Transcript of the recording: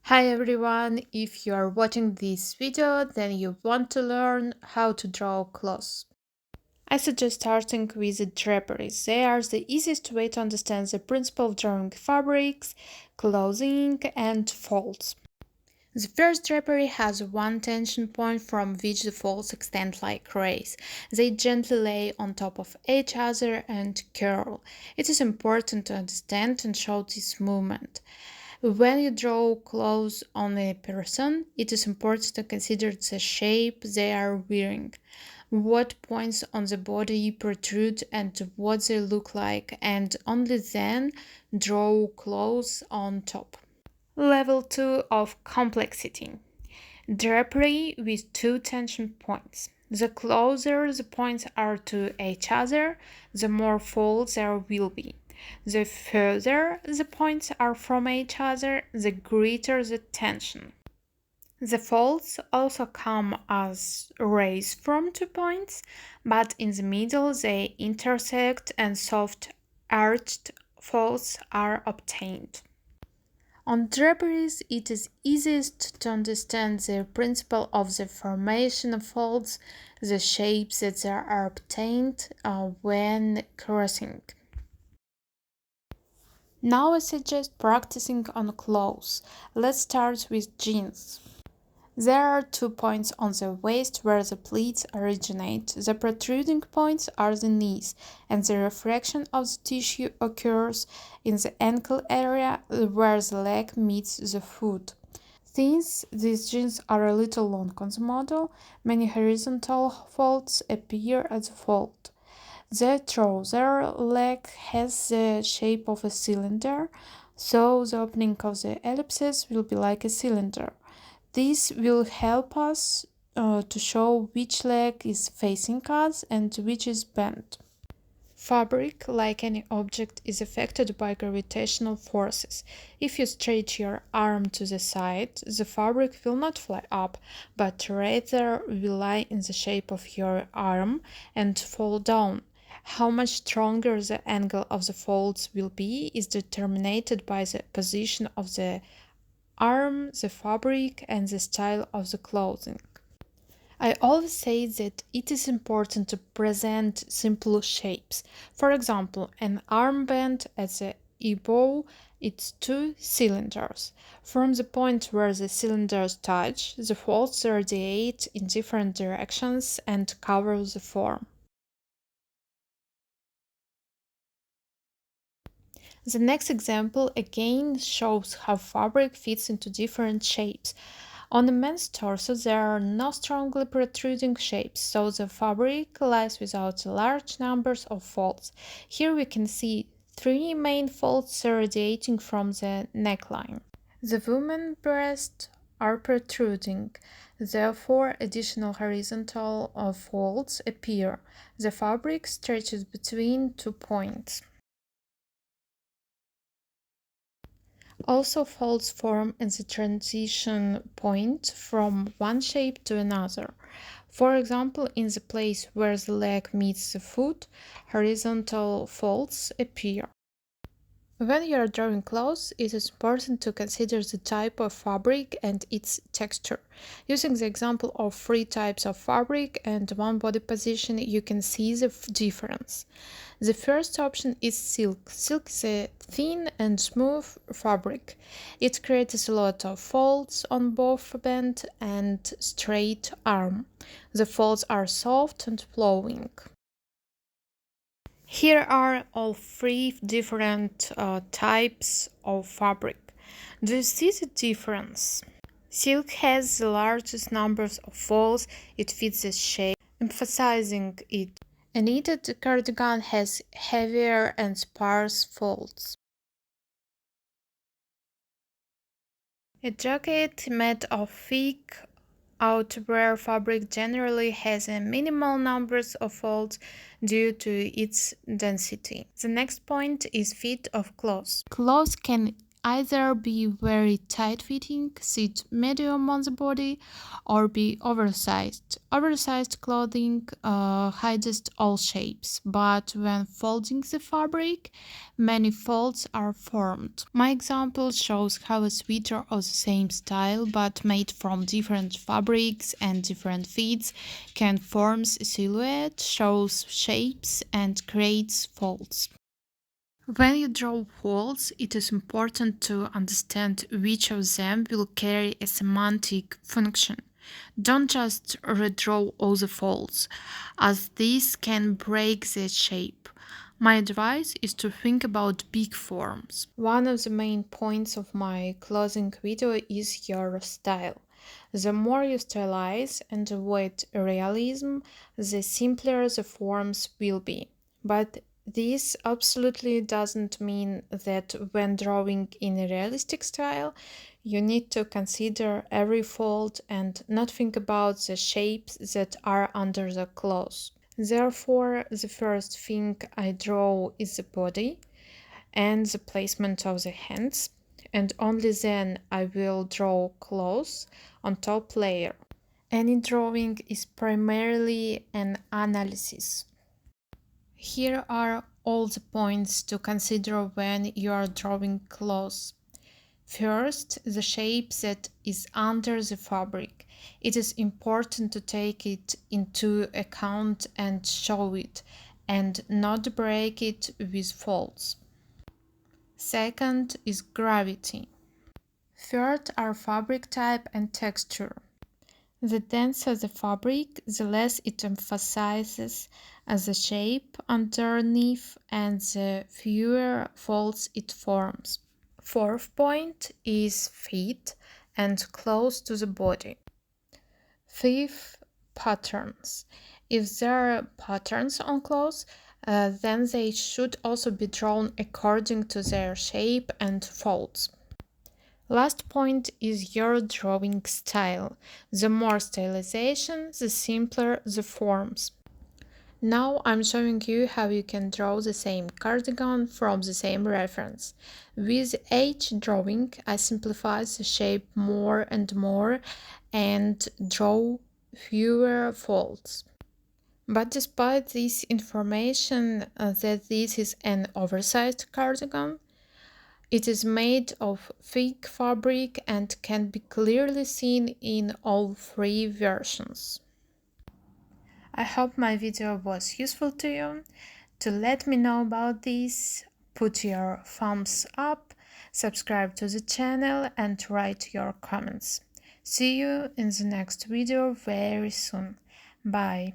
Hi everyone, if you are watching this video, then you want to learn how to draw clothes. I suggest starting with the draperies. They are the easiest way to understand the principle of drawing fabrics, clothing, and folds. The first drapery has one tension point from which the folds extend like rays. They gently lay on top of each other and curl. It is important to understand and show this movement. When you draw clothes on a person, it is important to consider the shape they are wearing, what points on the body protrude and what they look like, and only then draw clothes on top. Level 2 of complexity. Drapery with two tension points. The closer the points are to each other, the more folds there will be. The further the points are from each other, the greater the tension. The folds also come as rays from 2 points, but in the middle they intersect and soft arched folds are obtained. On draperies, it is easiest to understand the principle of the formation of folds, the shapes that are obtained when crossing. Now I suggest practicing on clothes. Let's start with jeans. There are 2 points on the waist where the pleats originate. The protruding points are the knees, and the refraction of the tissue occurs in the ankle area where the leg meets the foot. Since these jeans are a little long on the model, many horizontal folds appear at the fold. The trouser leg has the shape of a cylinder, so the opening of the ellipses will be like a cylinder. This will help us to show which leg is facing us and which is bent. Fabric, like any object, is affected by gravitational forces. If you stretch your arm to the side, the fabric will not fly up, but rather will lie in the shape of your arm and fall down. How much stronger the angle of the folds will be is determined by the position of the arm, the fabric, and the style of the clothing. I always say that it is important to present simple shapes. For example, an armband at the elbow, it's two cylinders. From the point where the cylinders touch, the folds radiate in different directions and cover the form. The next example again shows how fabric fits into different shapes. On the man's torso, there are no strongly protruding shapes, so the fabric lies without large numbers of folds. Here we can see three main folds radiating from the neckline. The woman's breasts are protruding, therefore additional horizontal folds appear. The fabric stretches between 2 points. Also, folds form at the transition point from one shape to another. For example, in the place where the leg meets the foot, horizontal folds appear. When you are drawing clothes, it is important to consider the type of fabric and its texture. Using the example of three types of fabric and one body position, you can see the difference. The first option is silk. Silk is a thin and smooth fabric. It creates a lot of folds on both bent and straight arm. The folds are soft and flowing. Here are all three different types of fabric. Do you see the difference? Silk has the largest numbers of folds, it fits the shape, emphasizing it. A knitted cardigan has heavier and sparse folds. A jacket made of thick outerwear fabric generally has a minimal numbers of folds due to its density. The next point is fit of clothes. Clothes can either be very tight-fitting, sit medium on the body, or be oversized. Oversized clothing hides all shapes, but when folding the fabric, many folds are formed. My example shows how a sweater of the same style but made from different fabrics and different fits can form a silhouette, shows shapes, and creates folds. When you draw folds, it is important to understand which of them will carry a semantic function. Don't just redraw all the folds, as this can break the shape. My advice is to think about big forms. One of the main points of my clothing video is your style. The more you stylize and avoid realism, the simpler the forms will be. But this absolutely doesn't mean that when drawing in a realistic style, you need to consider every fold and not think about the shapes that are under the clothes. Therefore, the first thing I draw is the body and the placement of the hands, and only then I will draw clothes on top layer. Any drawing is primarily an analysis. Here are all the points to consider when you are drawing clothes. First, the shape that is under the fabric. It is important to take it into account and show it, and not break it with folds. Second is gravity. Third are fabric type and texture. The denser the fabric, the less it emphasizes the shape underneath and the fewer folds it forms. Fourth point is fit and close to the body. Fifth, patterns. If there are patterns on clothes, then they should also be drawn according to their shape and folds. Last point is your drawing style. The more stylization, the simpler the forms. Now I'm showing you how you can draw the same cardigan from the same reference. With each drawing, I simplify the shape more and more and draw fewer folds. But despite this information that this is an oversized cardigan, it is made of thick fabric and can be clearly seen in all three versions. I hope my video was useful to you. To let me know about this, put your thumbs up, subscribe to the channel and write your comments. See you in the next video very soon. Bye.